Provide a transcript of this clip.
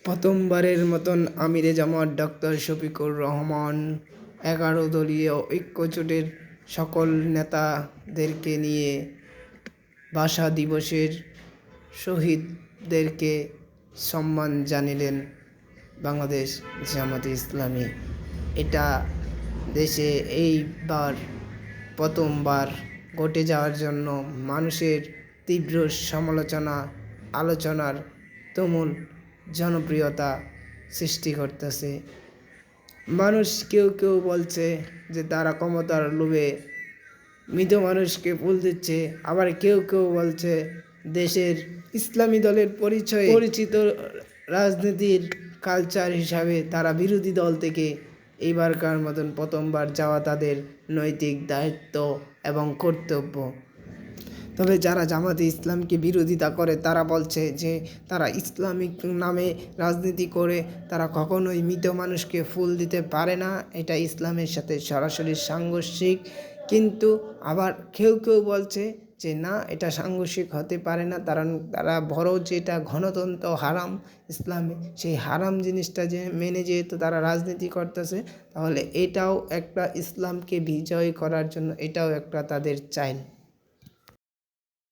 প্রথমবারের মতন আমিরে জামাত ডক্টর শফিকুর রহমান ১১ দলীয় ঐক্যজোটের সকল নেতাদেরকে নিয়ে ভাষা দিবসের শহীদদেরকে সম্মান জানালেন বাংলাদেশ জামাতে ইসলামী। এটা দেশে এইবার প্রথমবার ঘটে যাওয়ার জন্য মানুষের তীব্র আলোচনার তুমুল জনপ্রিয়তা সৃষ্টি করতেছে। মানুষ কেউ বলছে যে তারা ক্ষমতার লোভে মৃত মানুষকে ফুল দিচ্ছে, আবার কেউ বলছে দেশের ইসলামী দলের পরিচিত রাজনীতির কালচার হিসাবে তারা বিরোধী দল থেকে এইবারকার মতন প্রথমবার যাওয়া তাদের নৈতিক দায়িত্ব এবং কর্তব্য। তবে যারা জামাতে ইসলামকে বিরোধিতা করে তারা বলছে যে তারা ইসলামিক নামে রাজনীতি করে তারা কখনোই মৃত মানুষকে ফুল দিতে পারে না, এটা ইসলামের সাথে সরাসরি সাংঘর্ষিক। কিন্তু আবার কেউ বলছে যে না, এটা সাংঘর্ষিক হতে পারে না, তারা বড় যেটা গণতন্ত্র হারাম ইসলামে, সেই হারাম জিনিসটা যে মেনে যেহেতু তারা রাজনীতি করতেছে, তাহলে এটাও একটা ইসলামকে বিজয় করার জন্য এটাও একটা তাদের চাইল।